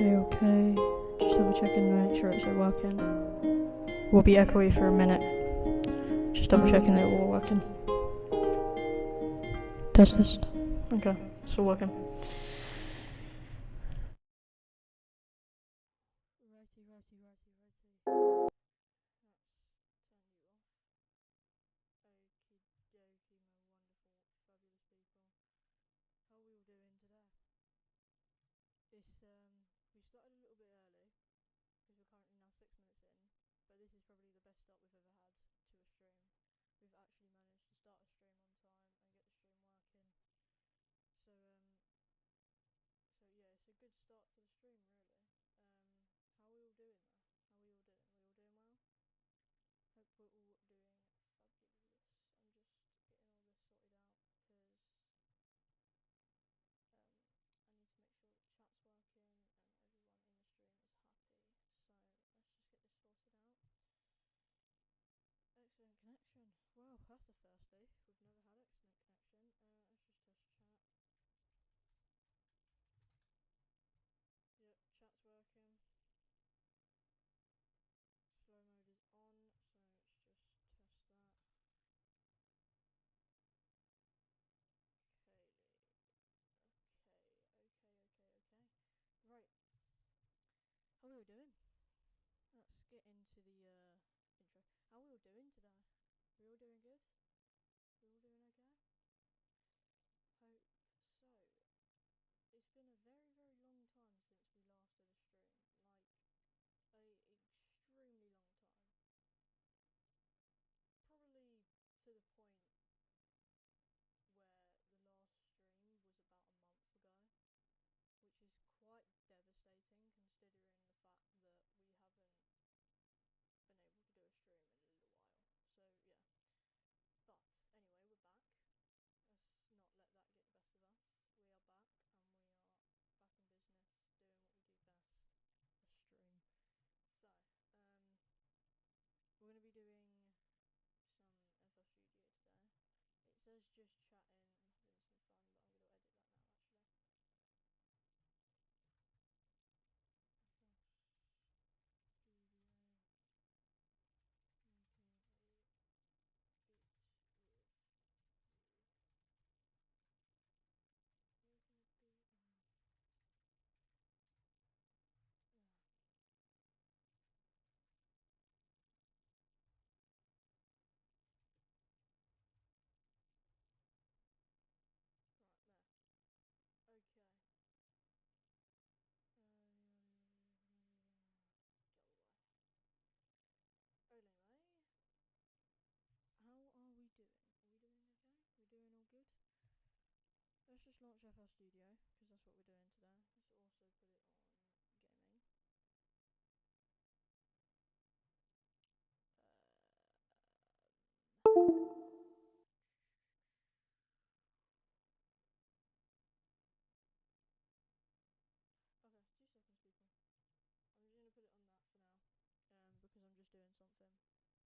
Okay. Just double checking to make sure it's all working. We'll be echoey for a minute. Just double checking it all working. Test. Okay, it's all working. Righty. Let's turn you off. Okie dokie, my wonderful, fabulous people. How are we all doing today? We started a little bit early because we're currently now 6 minutes in, but this is probably the best start we've ever had to a stream. We've actually managed to start a stream on time and get the stream working. So yeah, it's a good start to the stream, really. How are we all doing though? How are we all doing? We all doing well? Hope we're all doing fabulous. I'm just getting all this sorted out because I need to make sure that the chat's working and everyone in the stream is happy. So let's just get this sorted out. Excellent connection. Wow, that's a thirsty. We've never had excellent connection. Let's just test chat. Yep, chat's working. Slow mode is on, so let's just test that. Okay. Right. How are we all doing? Let's get into the intro. How are we all doing today? We all doing good? We all doing okay? Hope so. It's been a very, very long time since we last did a stream. Like, a extremely long time. Probably to the point where the last stream was about a month ago, which is quite devastating considering the fact that we haven't been able to do a stream in a little while. So yeah. But anyway, we're back. Let's not let that get the best of us. We are back and we are back in business doing what we do best, a stream. So, we're going to be doing some FL Studio today. It says just chatting and having some fun, but I'm going to edit that now actually. FL Studio, making a beat with you. Where's my beat? Right, there. Okay. Go away. Anyway, how are we doing? Are we doing okay?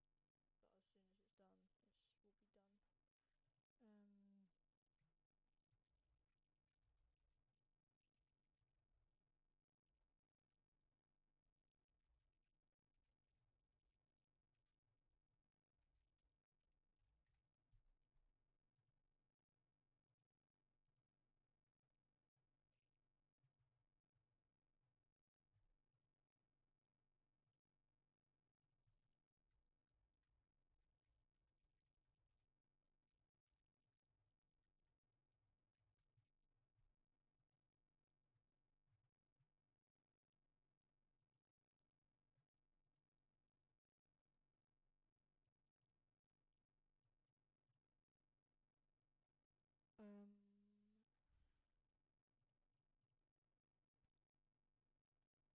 We doing all good? Let's just launch FL Studio, because that's what we're doing today. Let's also put it on gaming. Okay, 2 seconds, people.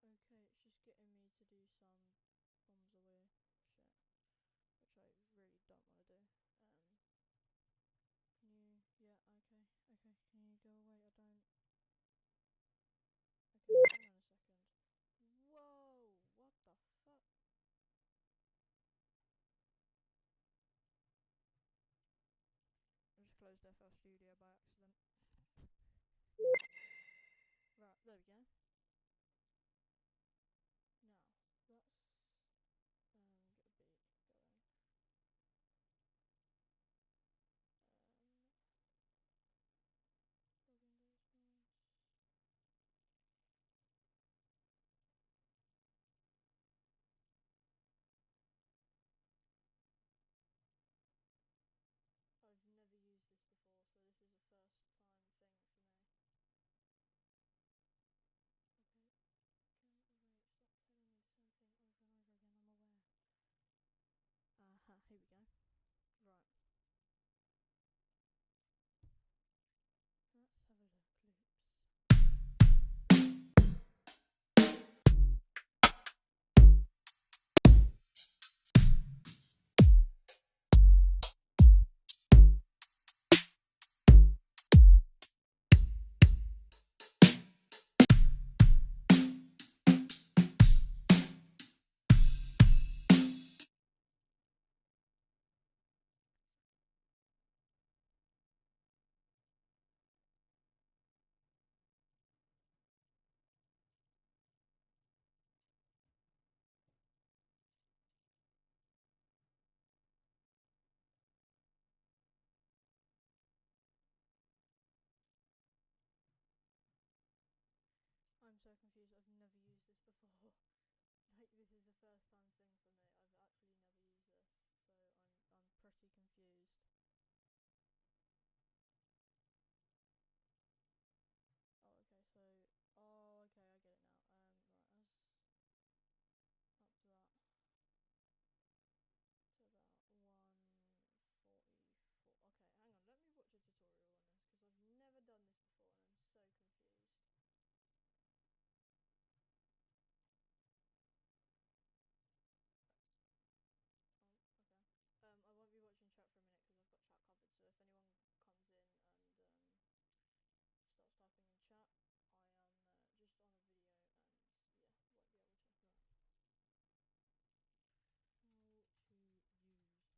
I'm just going to put it on that for now, because I'm just doing something. But as soon as it's done, this will be done. Okay, it's just getting me to do some bombs away shit, which I really don't want to do. Can you? Yeah, okay. Can you go away? I don't. Okay, hang on a second. Whoa, what the fuck? I just closed FL Studio by accident. Right, there we go. thing for me. I've actually never used this, so I'm pretty confused. Oh, okay, so okay, I get it now. Right, as up to that to about 144. Okay, hang on. Let me watch a tutorial on this because I've never done this before and I'm so confused. Oh, okay. I won't be watching chat for a minute because I've got chat covered. So if anyone comes in and starts typing in chat, I am just on a video and yeah,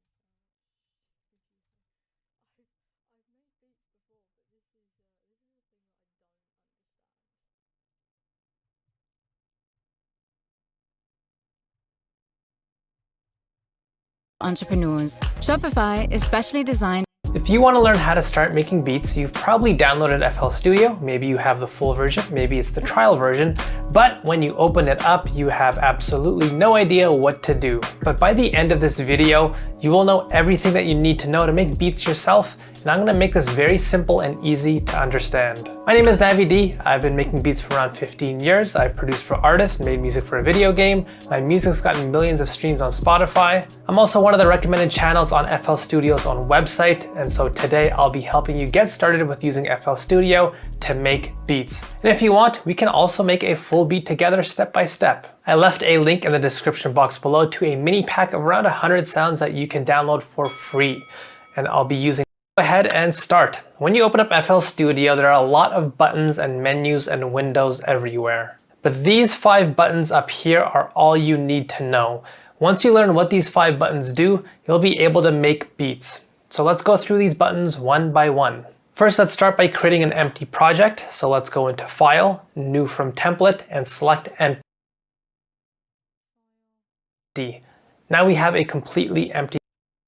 won't be able to. Right. How to use FL Studio. I've made beats before, but this is a thing that I don't understand. Entrepreneurs. Shopify is specially designed. If you want to learn how to start making beats, you've probably downloaded FL Studio. Maybe you have the full version, maybe it's the trial version, but when you open it up, you have absolutely no idea what to do. But by the end of this video, you will know everything that you need to know to make beats yourself, and I'm going to make this very simple and easy to understand. My name is Navi D. I've been making beats for around 15 years. I've produced for artists, made music for a video game. My music's gotten millions of streams on Spotify. I'm also one of the recommended channels on FL Studio's own website, and so today I'll be helping you get started with using FL Studio to make beats. And if you want, we can also make a full beat together step by step. I left a link in the description box below to a mini pack of around 100 sounds that you can download for free, and I'll be using. Go ahead and start. When you open up FL Studio, there are a lot of buttons and menus and windows everywhere. But these 5 buttons up here are all you need to know. Once you learn what these 5 buttons do, you'll be able to make beats. So let's go through these buttons one by one. First, let's start by creating an empty project. So let's go into File, New from Template, and select Empty. Now we have a completely empty.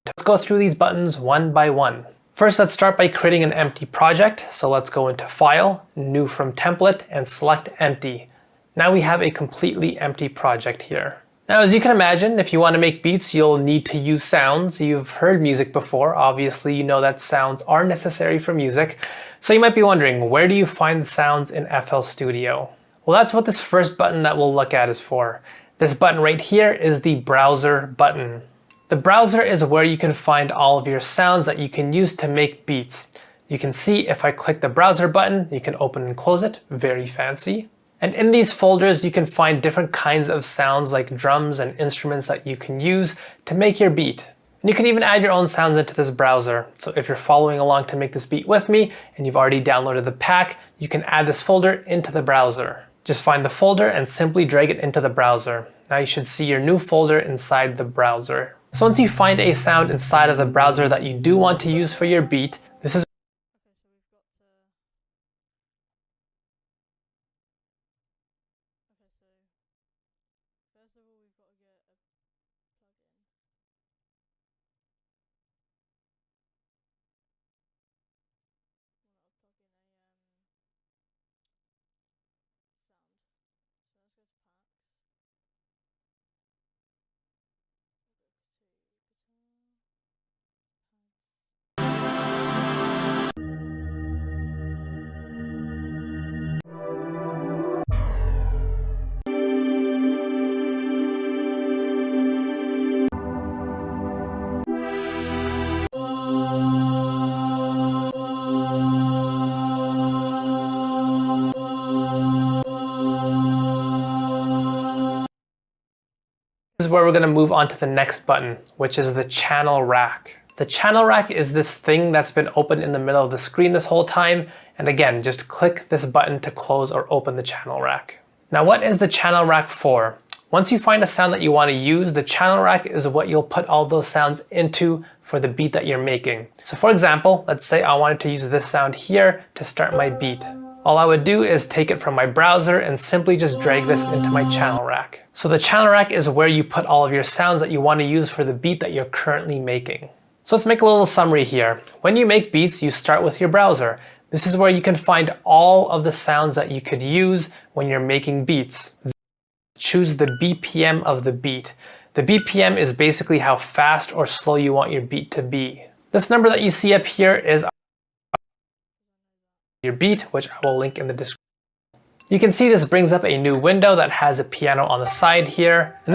Let's go through these buttons one by one. First, let's start by creating an empty project. So let's go into File, New from Template, and select Empty. Now we have a completely empty project here. Now, as you can imagine, if you want to make beats, you'll need to use sounds. You've heard music before. Obviously, you know that sounds are necessary for music. So you might be wondering, where do you find the sounds in FL Studio? Well, that's what this first button that we'll look at is for. This button right here is the Browser button. The browser is where you can find all of your sounds that you can use to make beats. You can see if I click the browser button, you can open and close it, very fancy. And in these folders, you can find different kinds of sounds like drums and instruments that you can use to make your beat. And you can even add your own sounds into this browser. So if you're following along to make this beat with me and you've already downloaded the pack, you can add this folder into the browser. Just find the folder and simply drag it into the browser. Now you should see your new folder inside the browser. So once you find a sound inside of the browser that you do want to use for your beat, this is. Okay, so we've got to. Okay, so first of all, we've got to get a plugin. Well, not a plugin, a sound. So let's go to packs. We'll go to guitar, pads. This is where we're going to move on to the next button, which is the channel rack. The channel rack is this thing that's been open in the middle of the screen this whole time. And again, just click this button to close or open the channel rack. Now, what is the channel rack for? Once you find a sound that you want to use, the channel rack is what you'll put all those sounds into for the beat that you're making. So for example, let's say I wanted to use this sound here to start my beat. All I would do is take it from my browser and simply just drag this into my channel rack. So the channel rack is where you put all of your sounds that you want to use for the beat that you're currently making. So let's make a little summary here. When you make beats, you start with your browser. This is where you can find all of the sounds that you could use when you're making beats. Choose the BPM of the beat. The BPM is basically how fast or slow you want your beat to be. This number that you see up here is your beat, which I will link in the description. You can see this brings up a new window that has a piano on the side here. And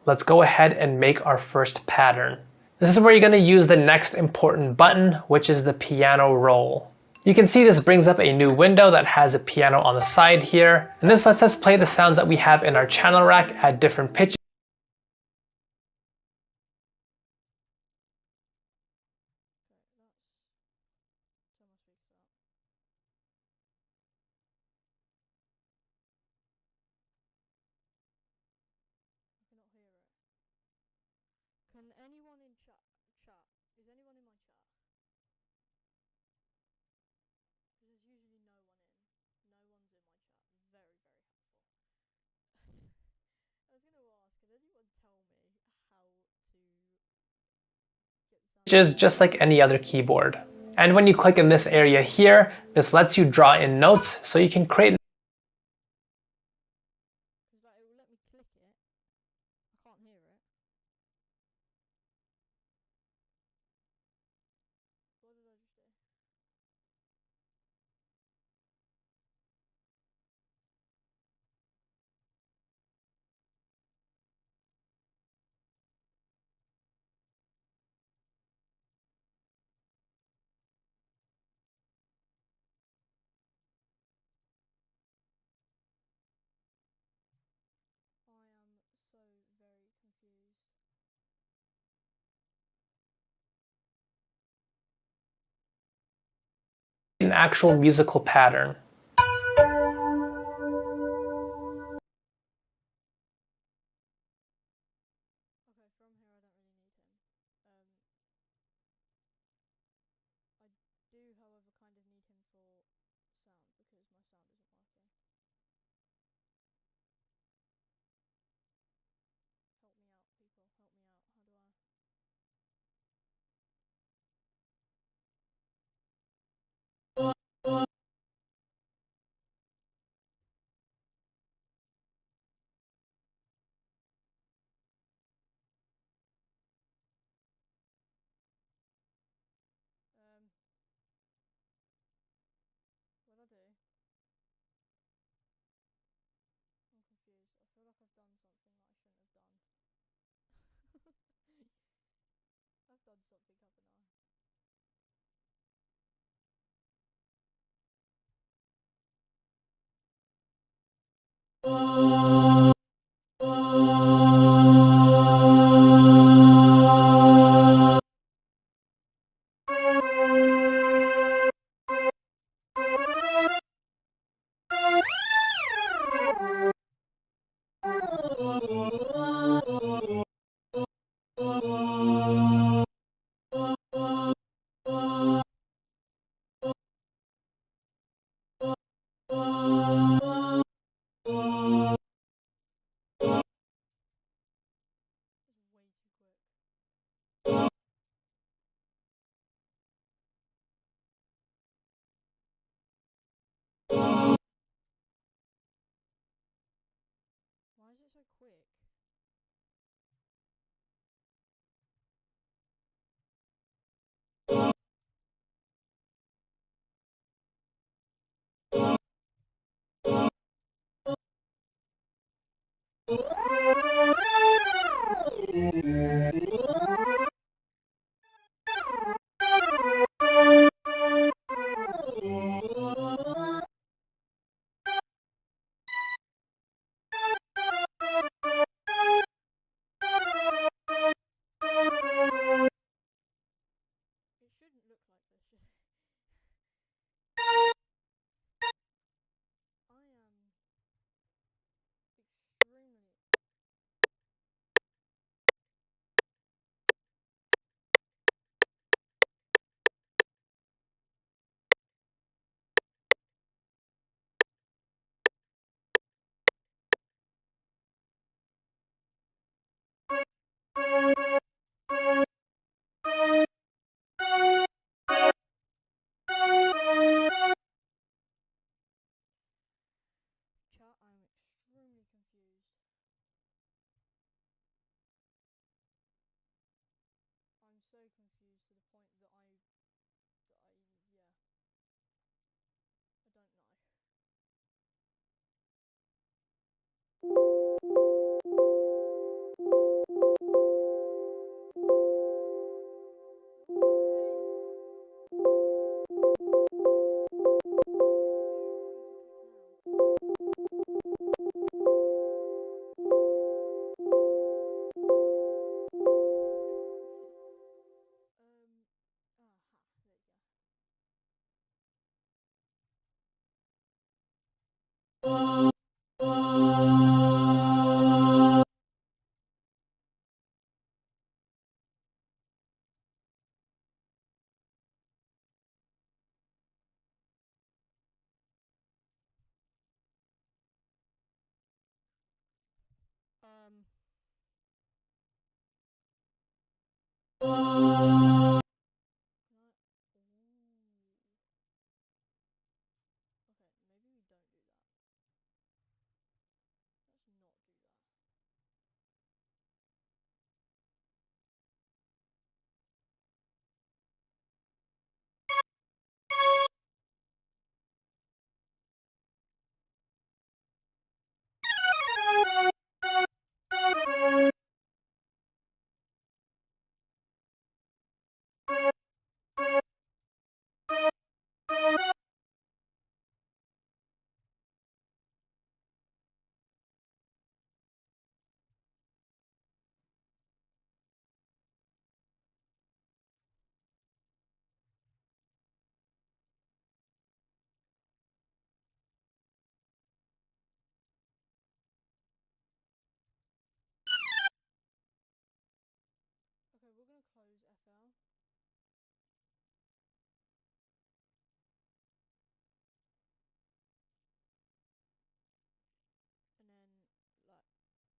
let's go ahead and make our first pattern. This is where you're going to use the next important button, which is the piano roll. You can see this brings up a new window that has a piano on the side here. And this lets us play the sounds that we have in our channel rack at different pitches. Can anyone in chat? Is anyone in my chat? Because there's usually no one in. No one's in my chat. Very, very helpful. I was going to ask, can anyone tell me how to get the sound? Is just like any other keyboard. And when you click in this area here, this lets you draw in notes so you can create. Because like, it will let me click it. I can't hear it. What did I just do? I am so very confused. An actual musical pattern. Okay, from here I don't really need him. I do, however, kind of need him for sound because my sound isn't working. Help me out, people. Help me out. How do I? What I do? I'm confused. I feel like I've done something that I shouldn't have done. I've done something, haven't I? It's way too quick. Why is it so quick? confused. I'm so confused to the point that yeah. I don't know. Go away! Thing. What do you want me to click now? Aha, there you go. Can I? Ooh. Okay, maybe we don't do that. Let's not do that. Okay, we're gonna close FL. And then, like, reopen it. Because that confused me,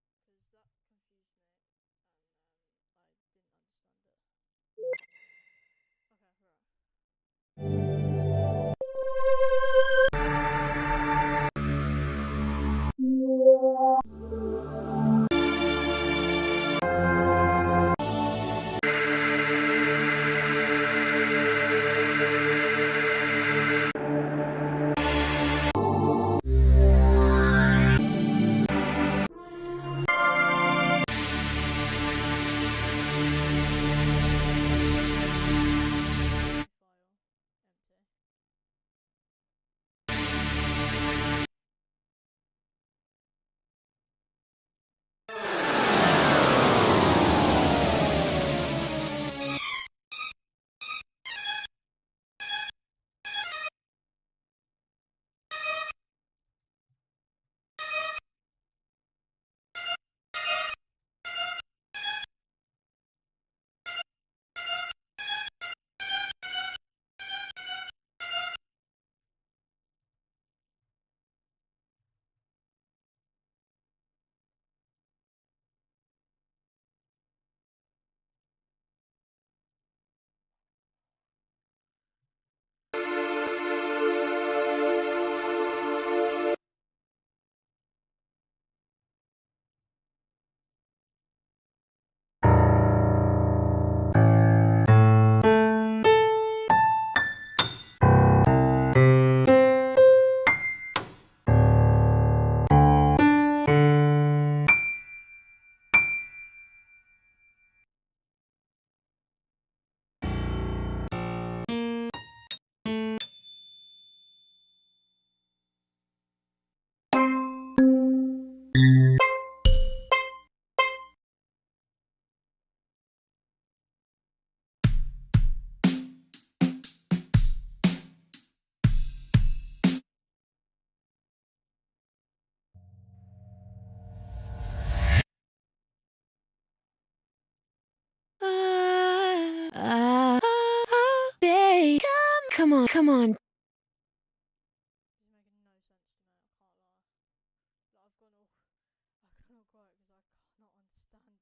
and I didn't understand it. Okay, right. File empty. Babe, come on. This is making no sense to me, I can't lie. Like, I've gone all quiet because I cannot understand it.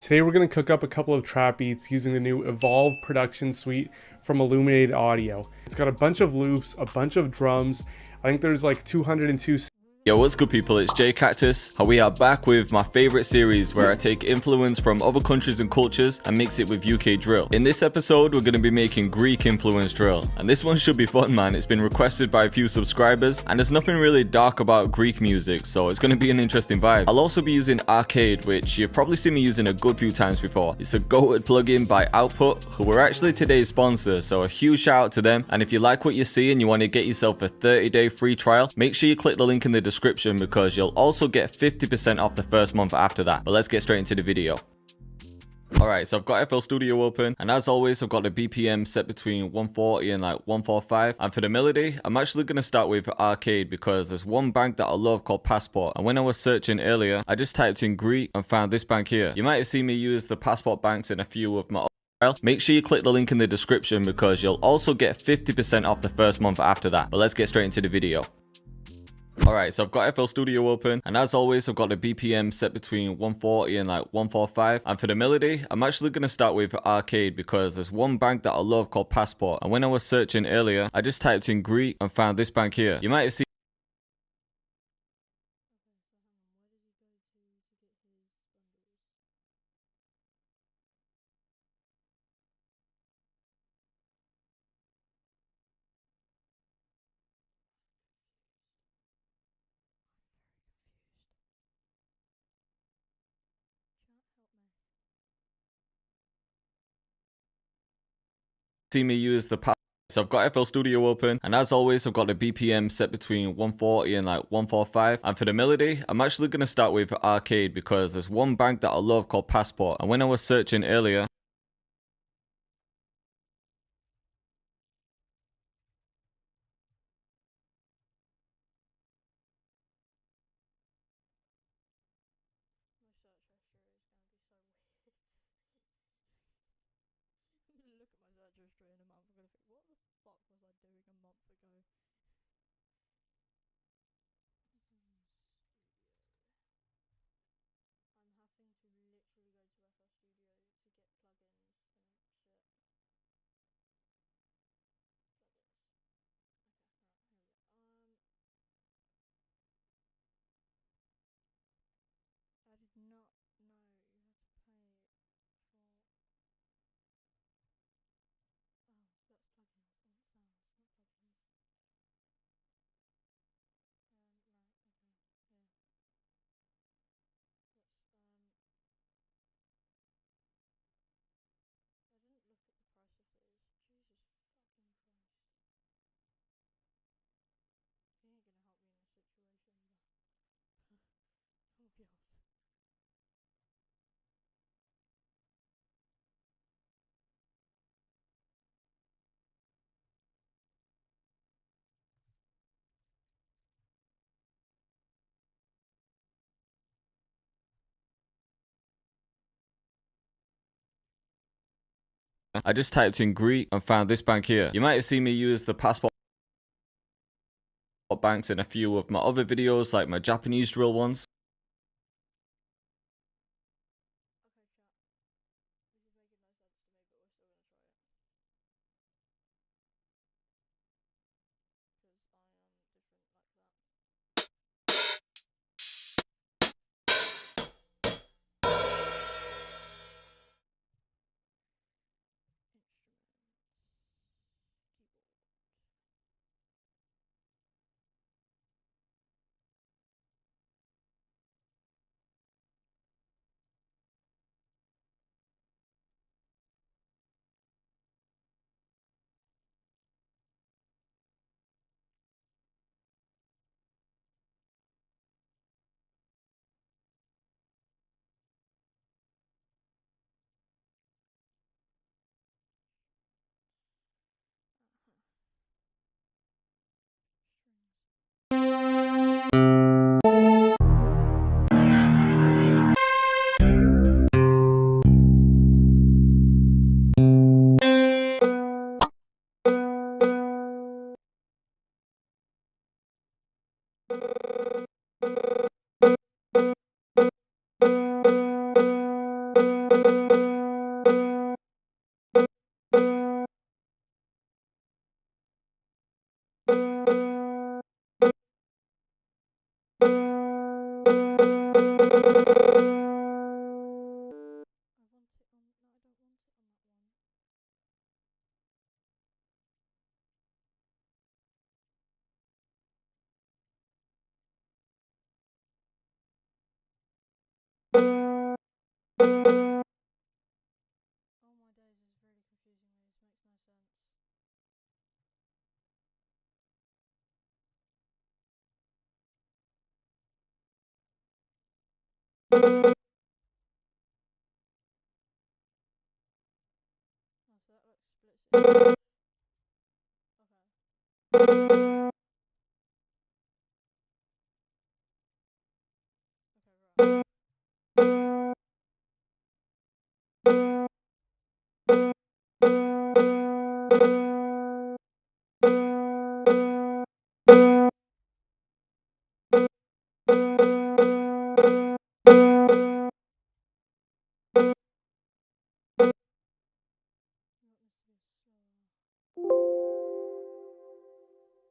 Today we're going to cook up a couple of trap beats using the new Evolve production suite from Illuminated Audio. It's got a bunch of loops, a bunch of drums. I think there's like 202. Yo, what's good people, it's Jay Cactus, and we are back with my favorite series where I take influence from other countries and cultures and mix it with UK drill. In this episode, we're going to be making Greek influence drill, and this one should be fun, man. It's been requested by a few subscribers, and there's nothing really dark about Greek music, so it's going to be an interesting vibe. I'll also be using Arcade, which you've probably seen me using a good few times before. It's a goated plugin by Output, who are actually today's sponsor, so a huge shout out to them. And if you like what you see and you want to get yourself a 30-day free trial, make sure you click the link in the description because you'll also get 50% off the first month after that. But let's get straight into the video. Alright, so I've got FL Studio open, and as always I've got the BPM set between 140 and like 145, and for the melody I'm actually going to start with Arcade because there's one bank that I love called Passport, and when I was searching earlier I just typed in Greek and found this bank here. You might have seen me use the Passport banks in a few of my. Make sure you click the link in the description because you'll also get 50% off the first month after that. But let's get straight into the video. Alright, so I've got FL Studio open, and as always I've got the BPM set between 140 and like 145, and for the melody I'm actually going to start with Arcade because there's one bank that I love called Passport, and when I was searching earlier I just typed in Greek and found this bank here. You might have seen me use the so I've got FL Studio open, and as always I've got the BPM set between 140 and like 145, and for the melody I'm actually going to start with Arcade because there's one bank that I love called Passport, and when I was searching earlier Look at my search history in a month, I'm gonna think, what the fuck was I doing a month ago? I'm having to literally go to FL Studio to get plugins and shit. Plugins. Okay, right, here we go. I did not know you had to pay for. Oh, that's plugins, not sounds, not plugins. Right, okay, yeah. I didn't look at the price of these. Jesus fucking Christ. He ain't gonna help me in this situation either. Oh god. I just typed in Greek and found this bank here. You might have seen me use the Passport banks in a few of my other videos, like my Japanese drill ones. Okay, chat. This is making no sense to me, but we're still gonna try it. Because I am different like that. I want it on. No, I don't want it on that one. Oh my days, this is really confusing me. This makes no sense. Oh, so that like splits it. Okay. Okay, right. Not this to be slower.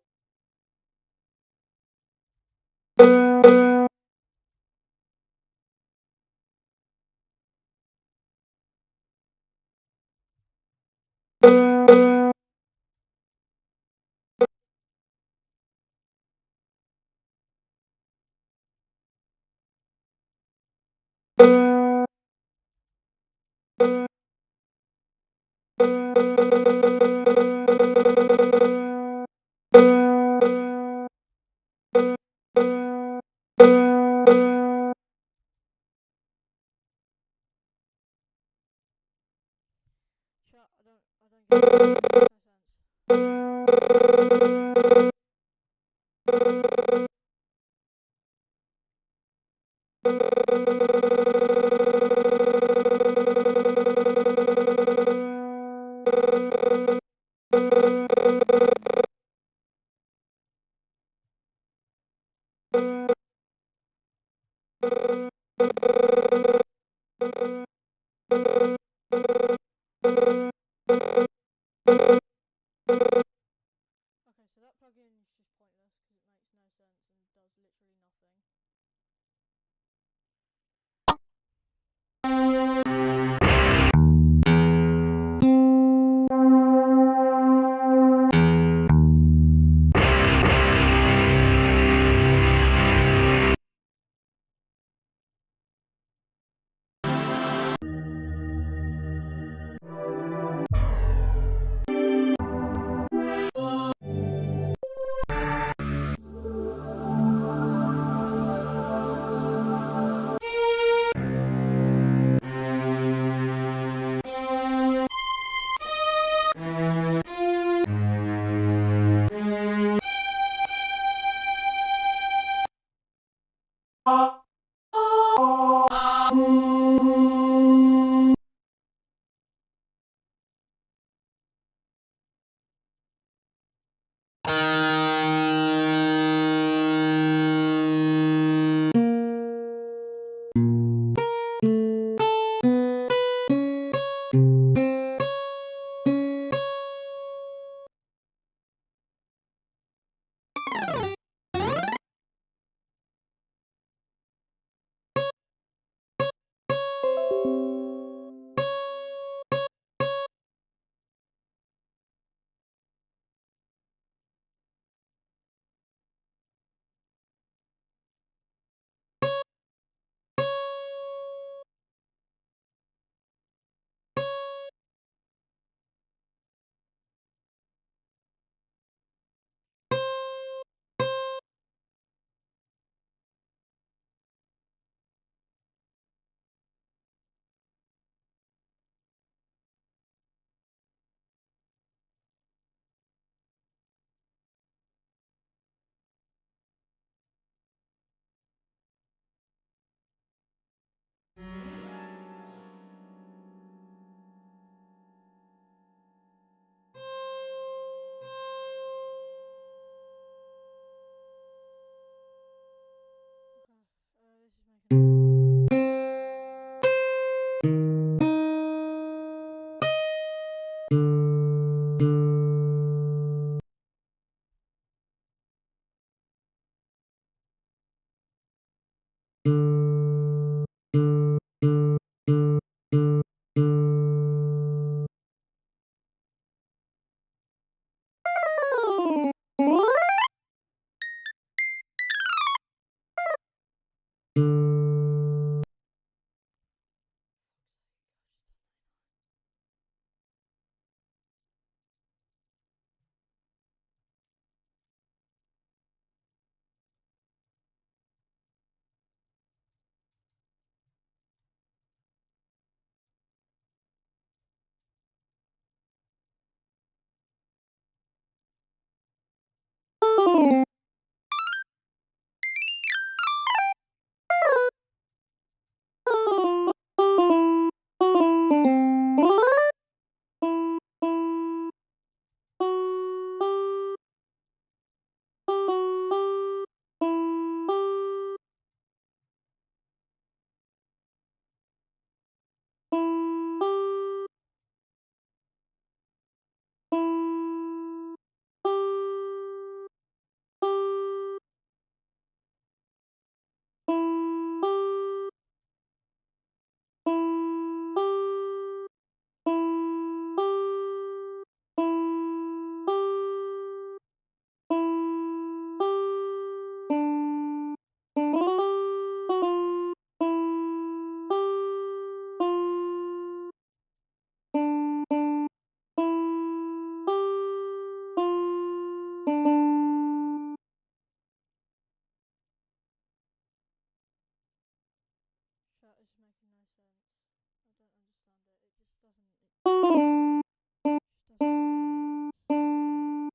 Shut. I don't get it. Okay, so that plugin is just pointless because it makes no sense and does literally nothing. sense. I don't understand it. It just doesn't. It just doesn't make any sense.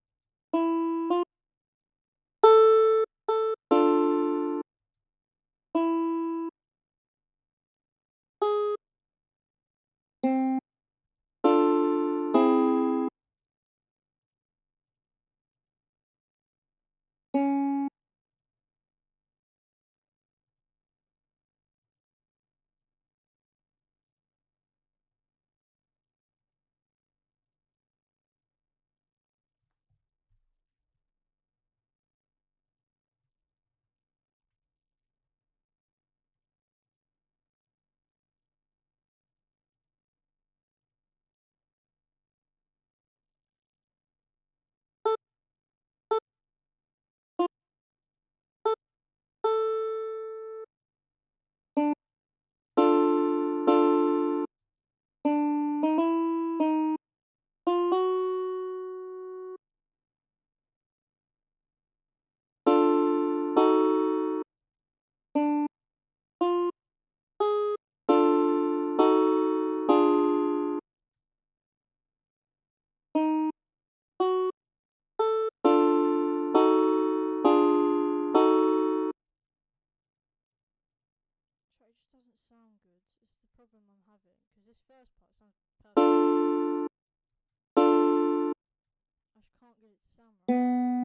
Sorry, it just doesn't sound good. It's the problem I'm having. Because this first part sounds perfect. I just can't get it to sound right.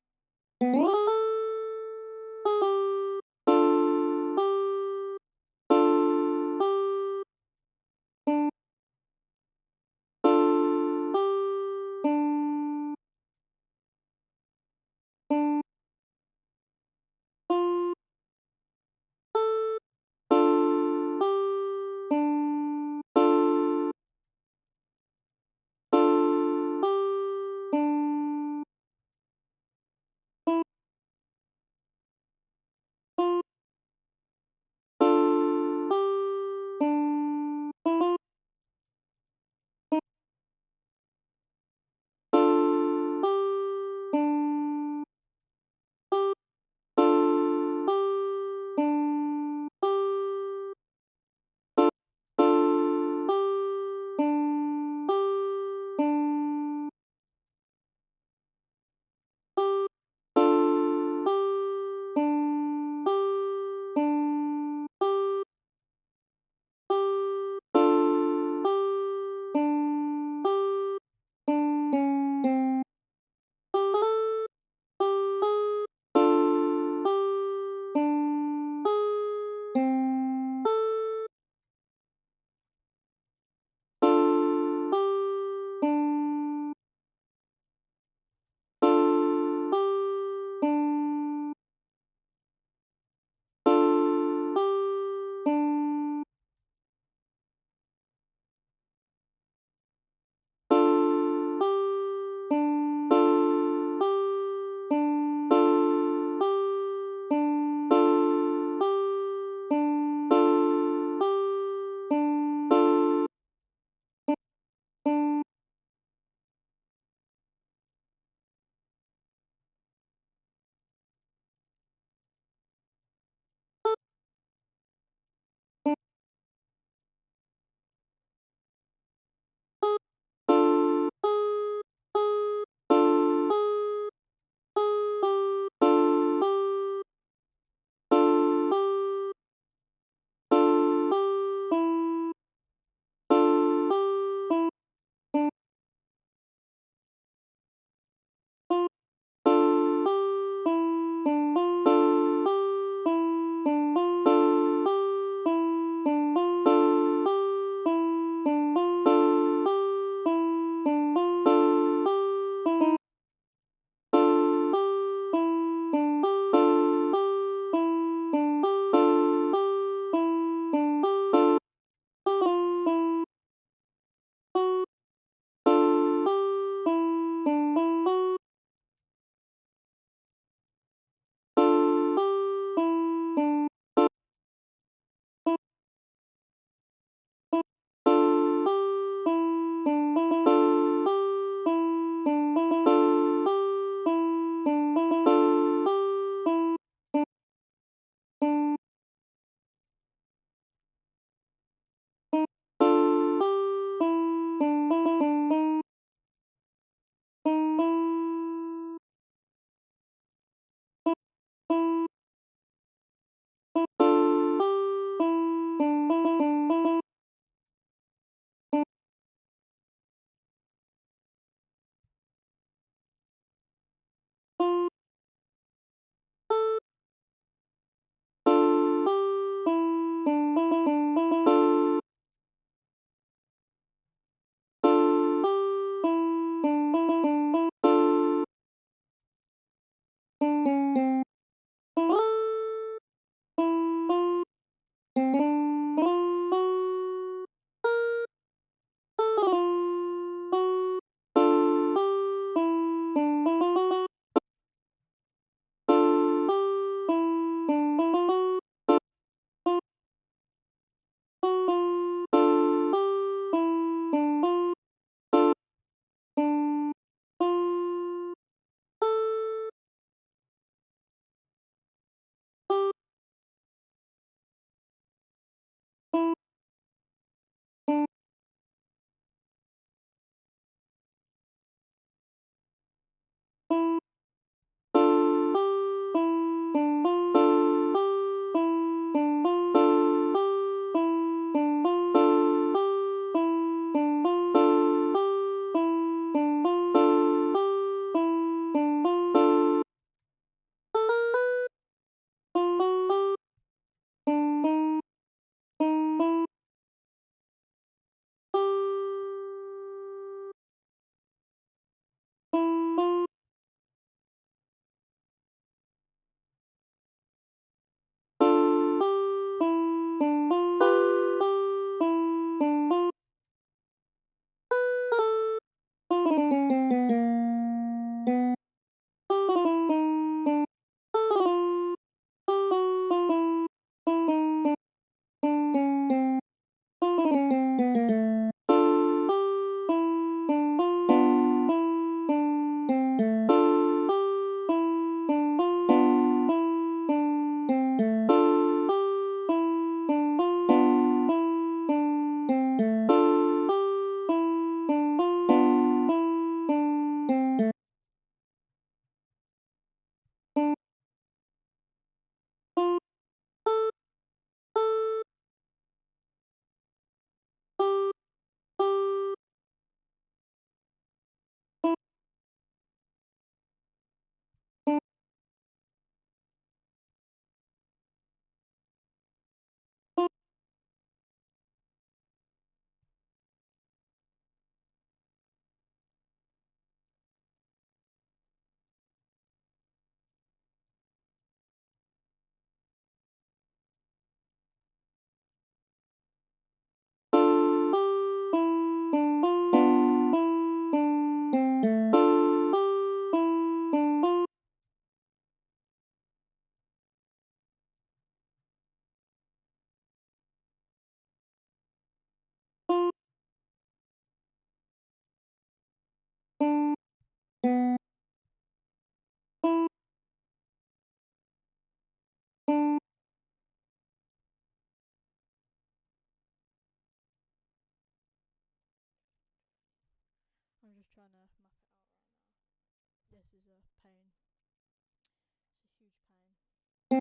trying to map it out right now. This is a pain. It's a huge pain.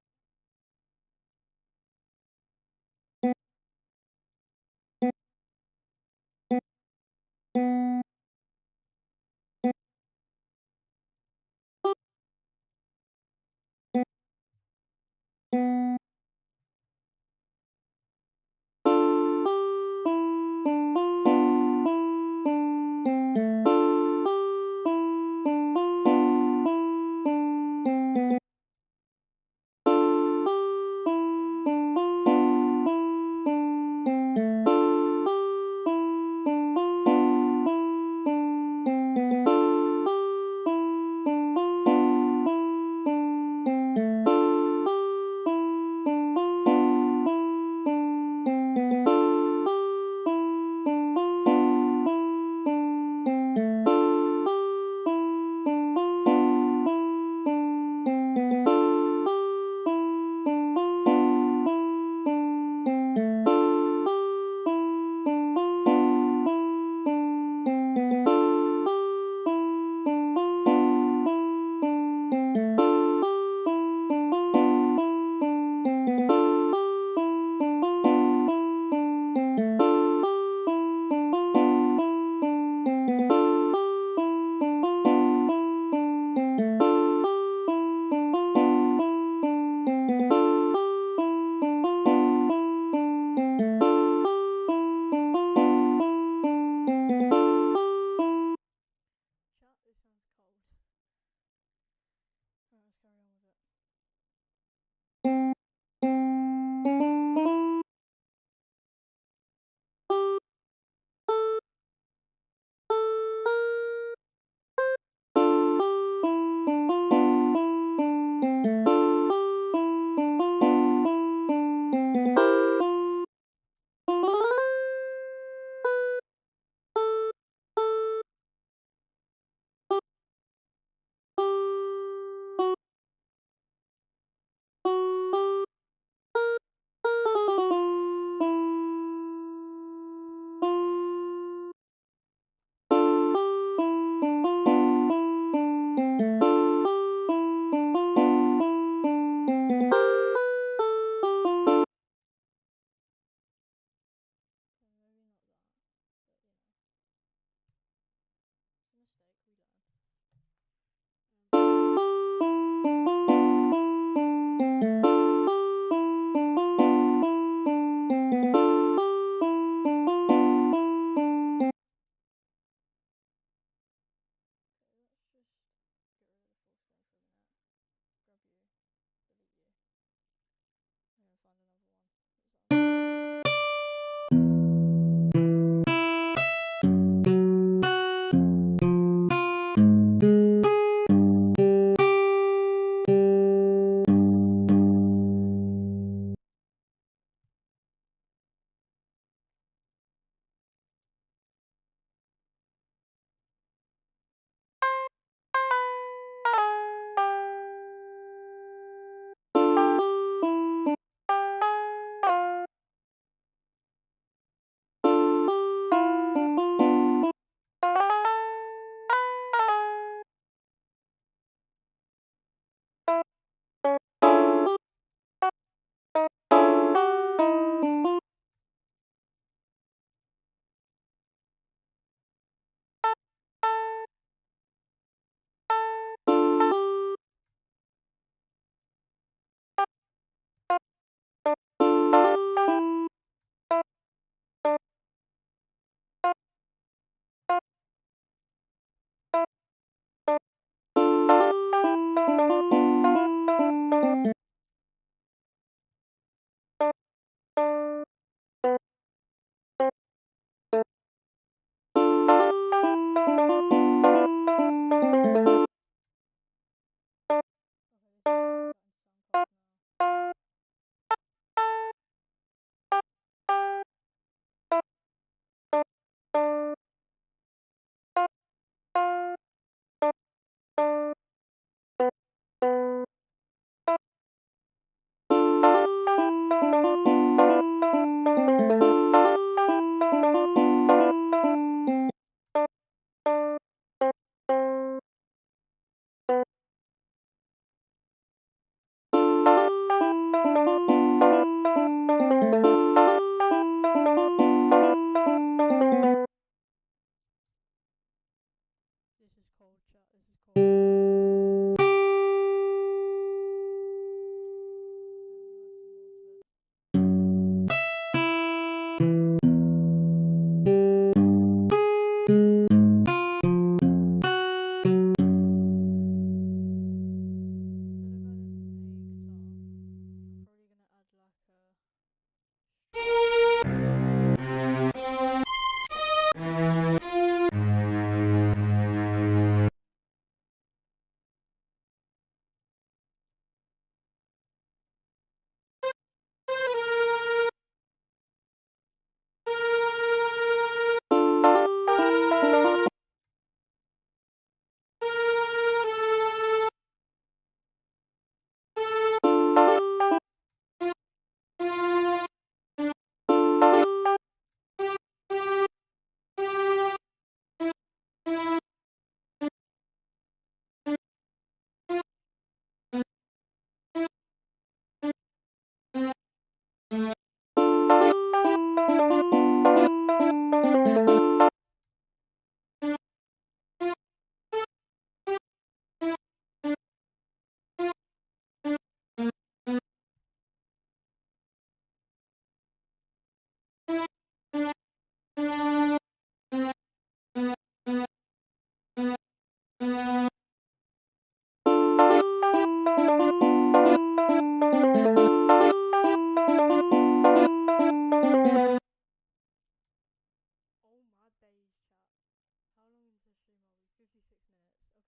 stream are we? 56 minutes. Okay.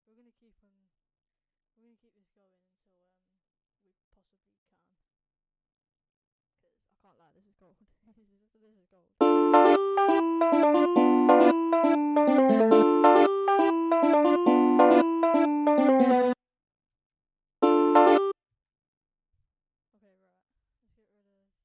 We're gonna keep on. We're gonna keep this going until we possibly can. Cause I can't lie, this is gold. this is gold. Okay, right. Let's get rid of what if we add a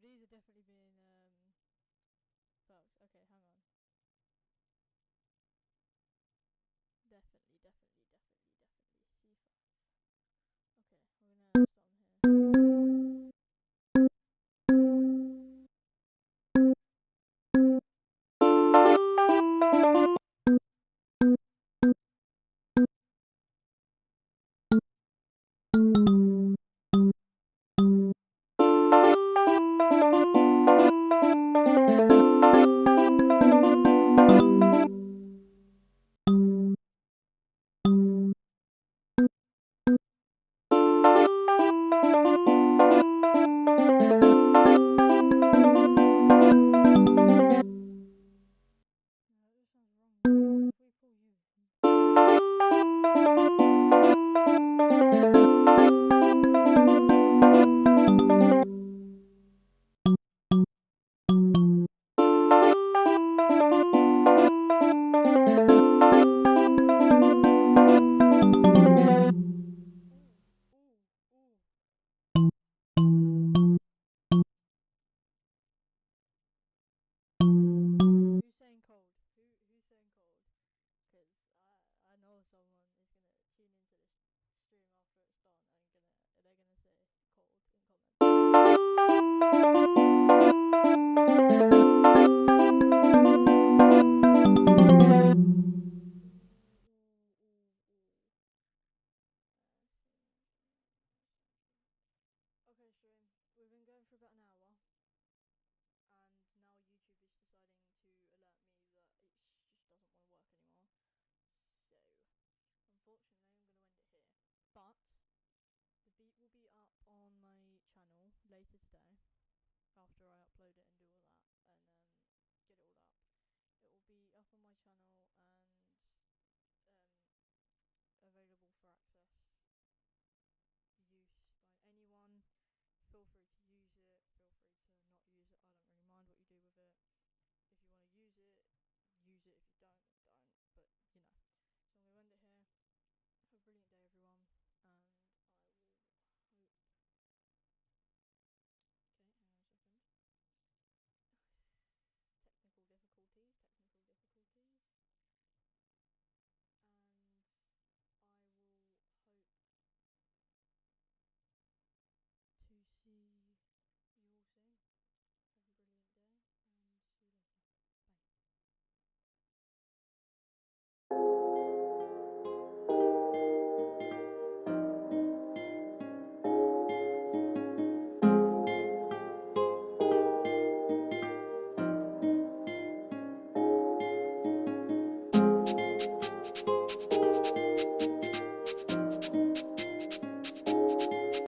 these are definitely being bugs. Okay, hang on. Definitely C5. Okay, we're gonna start on here. Who's saying cold? Who's saying cold? Because I know someone is gonna tune into this stream after it's done and they're gonna say cold in comments. Okay, stream. We've been going for about an hour, and now YouTube is deciding to alert me that it just doesn't want to work anymore. So, unfortunately, I'm going to end it here. But the beat will be up on my channel later today, after I upload it and do all that, and get it all up. It will be up on my channel, and